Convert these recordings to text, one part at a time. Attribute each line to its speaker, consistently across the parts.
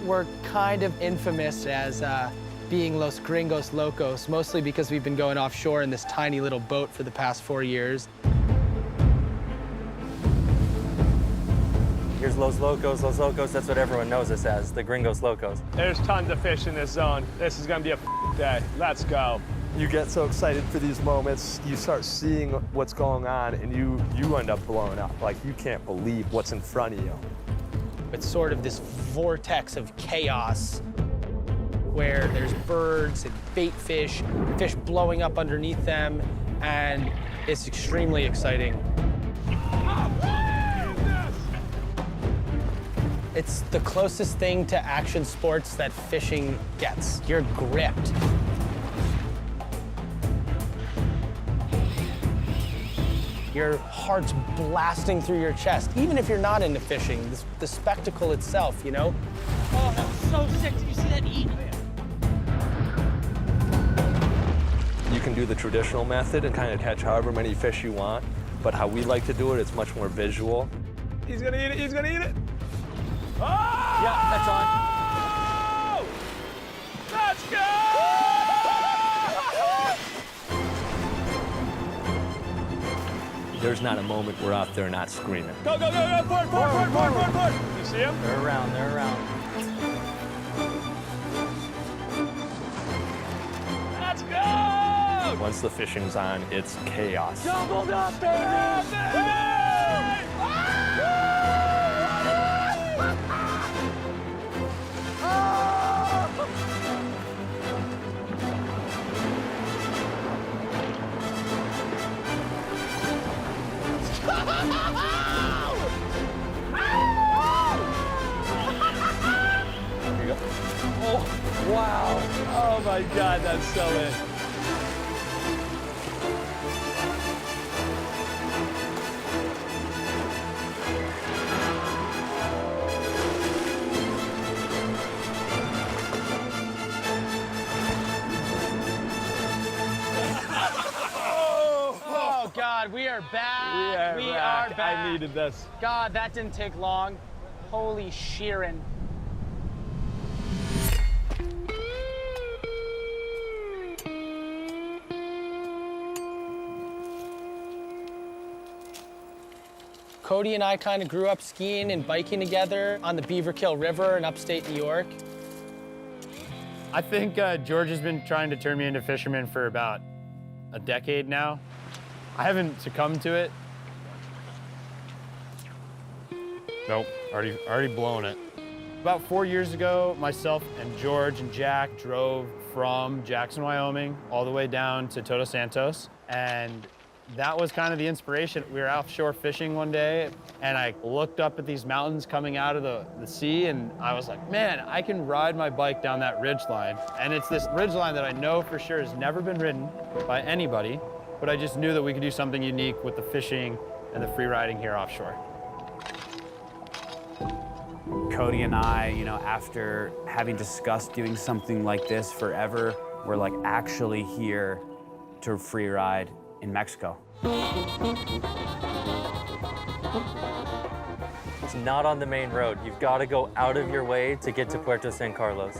Speaker 1: we're kind of infamous as being Los Gringos Locos, mostly because we've been going offshore in this tiny little boat for the past 4 years.
Speaker 2: Here's Los Locos, that's what everyone knows us as, the Gringos Locos.
Speaker 3: There's tons of fish in this zone. This is gonna be a day. Let's go.
Speaker 4: You get so excited for these moments, you start seeing what's going on, and you end up blowing up. Like, you can't believe what's in front of you.
Speaker 1: It's sort of this vortex of chaos where there's birds and bait fish blowing up underneath them, and it's extremely exciting. It's the closest thing to action sports that fishing gets. You're gripped. Your heart's blasting through your chest, even if you're not into fishing. The spectacle itself, you know?
Speaker 5: Oh, that was so sick. Did you see that eat?
Speaker 4: You can do the traditional method and kind of catch however many fish you want, but how we like to do it, it's much more visual.
Speaker 3: He's gonna eat it, he's gonna eat it. Oh!
Speaker 2: Yeah, that's on.
Speaker 3: Let's go!
Speaker 4: There's not a moment we're out there not screaming.
Speaker 3: Go, go, go, go, forward. You see him?
Speaker 2: They're around,
Speaker 3: Let's go!
Speaker 4: Once the fishing's on, it's chaos.
Speaker 3: Doubled up, baby! Oh, wow. Oh, my God, that's so it.
Speaker 1: Oh, God, we are back. We are back.
Speaker 3: I needed this.
Speaker 1: God, that didn't take long. Holy Sheeran. Cody and I kind of grew up skiing and biking together on the Beaverkill River in upstate New York.
Speaker 6: I think George has been trying to turn me into fisherman for about a decade now. I haven't succumbed to it. Nope, already blown it. About 4 years ago, myself and George and Jack drove from Jackson, Wyoming, all the way down to Todos Santos, and that was kind of the inspiration. We were offshore fishing one day, and I looked up at these mountains coming out of the sea, and I was like, man, I can ride my bike down that ridge line. And it's this ridge line that I know for sure has never been ridden by anybody, but I just knew that we could do something unique with the fishing and the free riding here offshore.
Speaker 7: Cody and I, you know, after having discussed doing something like this forever, we're like actually here to free ride in Mexico.
Speaker 2: It's not on the main road. You've got to go out of your way to get to Puerto San Carlos.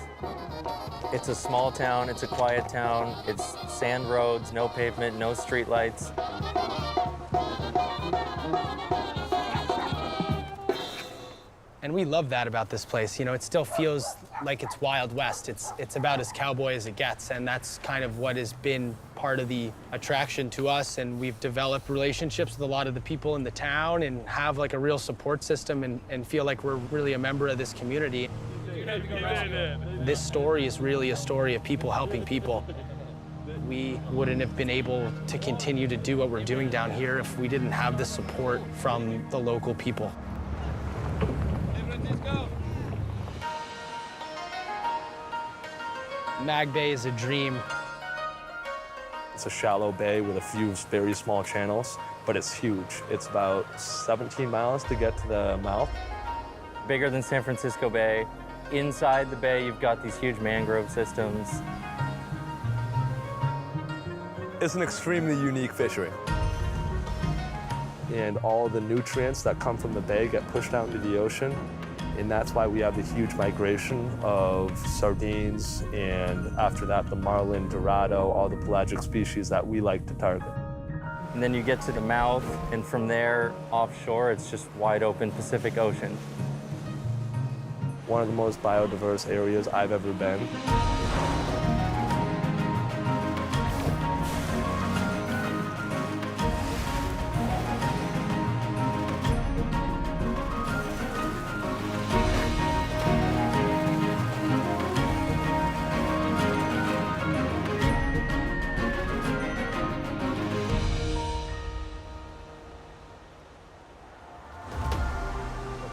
Speaker 2: It's a small town, it's a quiet town, it's sand roads, no pavement, no street lights.
Speaker 1: And we love that about this place. You know, it still feels like it's Wild West. It's about as cowboy as it gets, and that's kind of what has been part of the attraction to us. And we've developed relationships with a lot of the people in the town and have like a real support system and feel like we're really a member of this community. This story is really a story of people helping people. We wouldn't have been able to continue to do what we're doing down here if we didn't have the support from the local people. Mag Bay is a dream.
Speaker 4: It's a shallow bay with a few very small channels, but it's huge. It's about 17 miles to get to the mouth.
Speaker 2: Bigger than San Francisco Bay. Inside the bay, you've got these huge mangrove systems.
Speaker 4: It's an extremely unique fishery. And all the nutrients that come from the bay get pushed out into the ocean. And that's why we have the huge migration of sardines, and after that, the marlin, dorado, all the pelagic species that we like to target.
Speaker 2: And then you get to the mouth, and from there, offshore, it's just wide open Pacific Ocean.
Speaker 4: One of the most biodiverse areas I've ever been.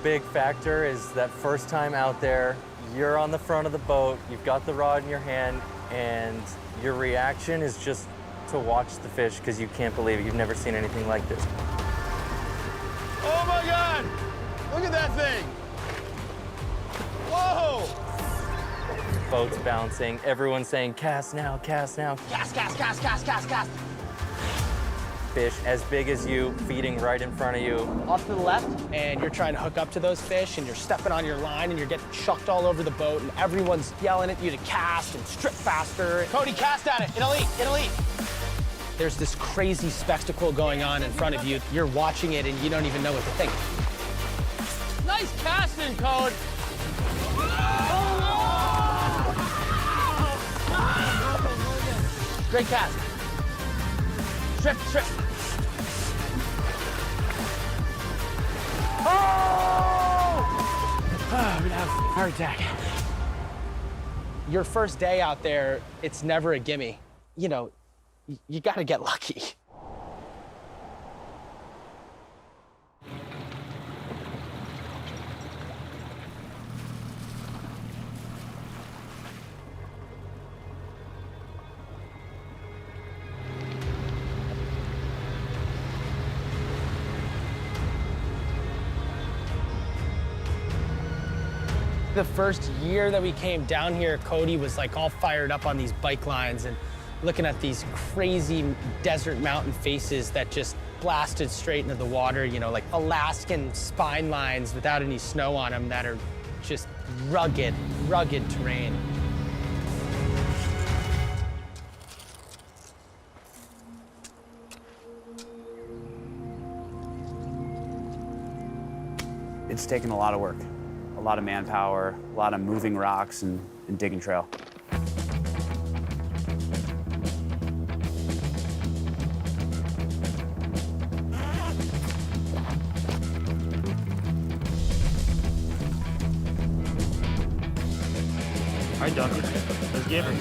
Speaker 2: Big factor is that first time out there, you're on the front of the boat, you've got the rod in your hand, and your reaction is just to watch the fish because you can't believe it. You've never seen anything like this.
Speaker 6: Oh my God! Look at that thing! Whoa!
Speaker 2: Boats bouncing, everyone's saying, cast now, cast now.
Speaker 5: Cast, cast, cast, cast, cast, cast.
Speaker 2: Fish as big as you, feeding right in front of you.
Speaker 1: Off to the left, and you're trying to hook up to those fish, and you're stepping on your line, and you're getting chucked all over the boat, and everyone's yelling at you to cast and strip faster. Cody, cast at it. It'll eat. It'll eat. There's this crazy spectacle going on in front of you. You're watching it, and you don't even know what to think.
Speaker 5: Nice casting, Code.
Speaker 1: Great cast. Strip, strip.
Speaker 6: Oh, I'm gonna have a heart attack.
Speaker 1: Your first day out there, it's never a gimme. You know, you gotta get lucky. The first year that we came down here, Cody was like all fired up on these bike lines and looking at these crazy desert mountain faces that just blasted straight into the water, you know, like Alaskan spine lines without any snow on them that are just rugged, rugged terrain.
Speaker 7: It's taken a lot of work. A lot of manpower, a lot of moving rocks and digging trail.
Speaker 6: All right, Duncan, let's give her.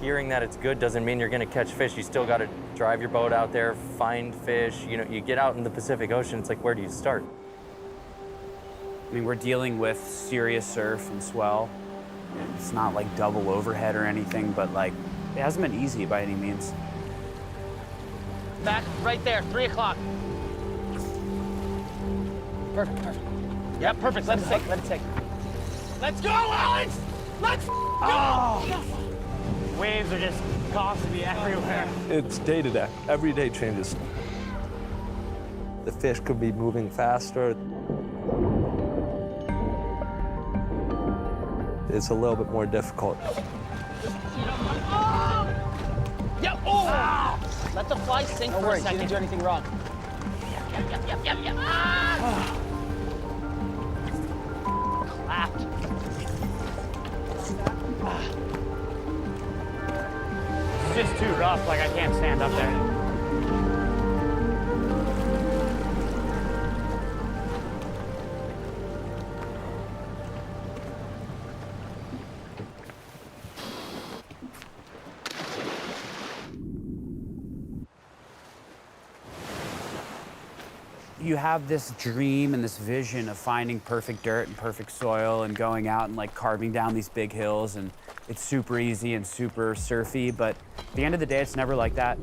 Speaker 2: Hearing that it's good doesn't mean you're gonna catch fish. You still gotta drive your boat out there, find fish. You know, you get out in the Pacific Ocean, it's like, where do you start?
Speaker 7: I mean, we're dealing with serious surf and swell. It's not like double overhead or anything, but like, it hasn't been easy by any means.
Speaker 1: Back right there, 3 o'clock. Perfect, perfect. Yep, perfect. Let it sink, let it sink. Let's go, Alex! Let's go!
Speaker 6: Waves are just costing me everywhere.
Speaker 4: It's day to day. Every day changes. The fish could be moving faster. it's a little bit more difficult.
Speaker 5: Yep. Oh! Let the fly sink for a second.
Speaker 1: You didn't do anything wrong.
Speaker 5: Yep. Ah! Clapped.
Speaker 6: It's just too rough, like I can't stand up there.
Speaker 7: You have this dream and this vision of finding perfect dirt and perfect soil and going out and like carving down these big hills, and it's super easy and super surfy, but at the end of the day, it's never like that.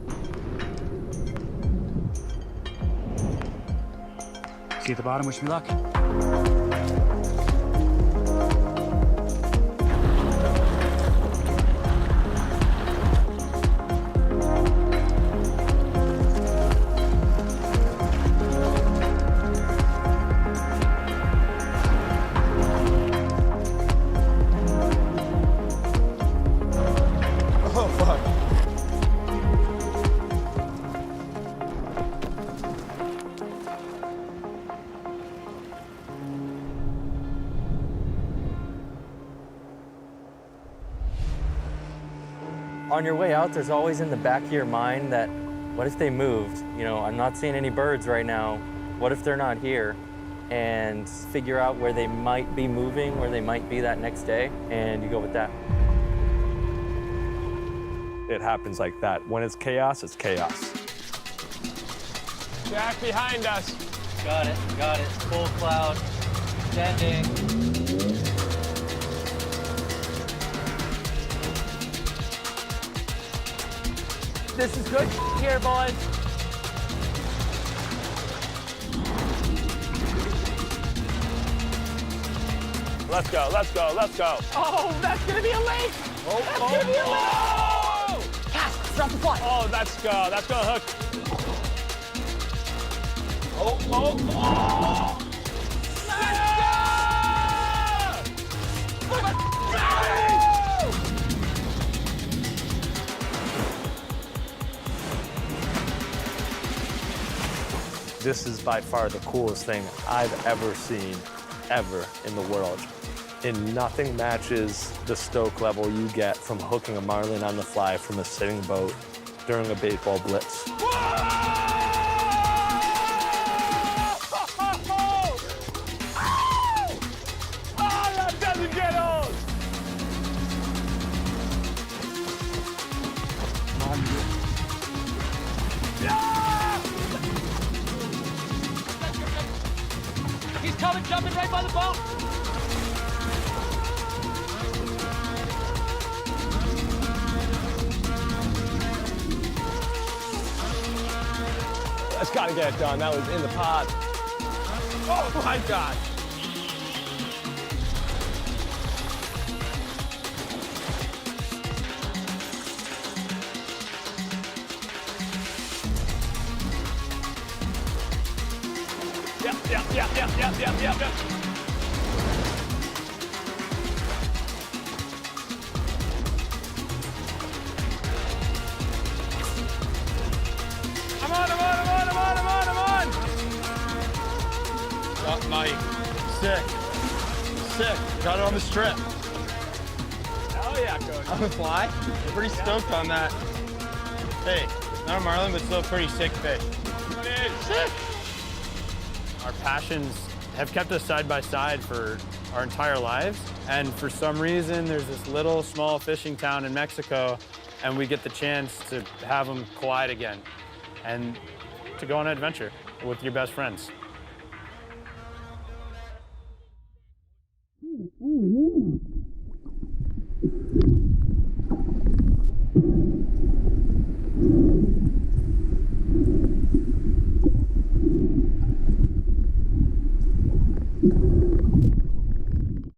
Speaker 7: See you at the bottom, wish me luck.
Speaker 2: On your way out, there's always in the back of your mind that, what if they moved? You know, I'm not seeing any birds right now. What if they're not here? And figure out where they might be moving, where they might be that next day, and you go with that.
Speaker 4: It happens like that. When it's chaos, it's chaos.
Speaker 3: Jack behind us.
Speaker 2: Got it. Full cloud, standing.
Speaker 5: This is good here, boys.
Speaker 3: Let's go.
Speaker 5: Oh, that's gonna be a lake. That's gonna be a lake. Cast, drop the fly.
Speaker 3: Oh, let's go hook. Oh.
Speaker 4: This is by far the coolest thing I've ever seen, ever in the world. And nothing matches the stoke level you get from hooking a marlin on the fly from a sitting boat during a baseball blitz.
Speaker 3: That doesn't get old.
Speaker 5: He's coming, jumping right by the boat.
Speaker 3: That's gotta get it done. That was in the pod. Oh my God. Yep. I'm on.
Speaker 6: Oh, Mike. Sick. Got it on the strip.
Speaker 3: Hell yeah, coach.
Speaker 6: On the fly? Pretty stoked on that. Hey, not a marlin, but still a pretty sick fish.
Speaker 3: Sick.
Speaker 6: Our passions have kept us side by side for our entire lives. And for some reason, there's this little small fishing town in Mexico, and we get the chance to have them collide again and to go on an adventure with your best friends.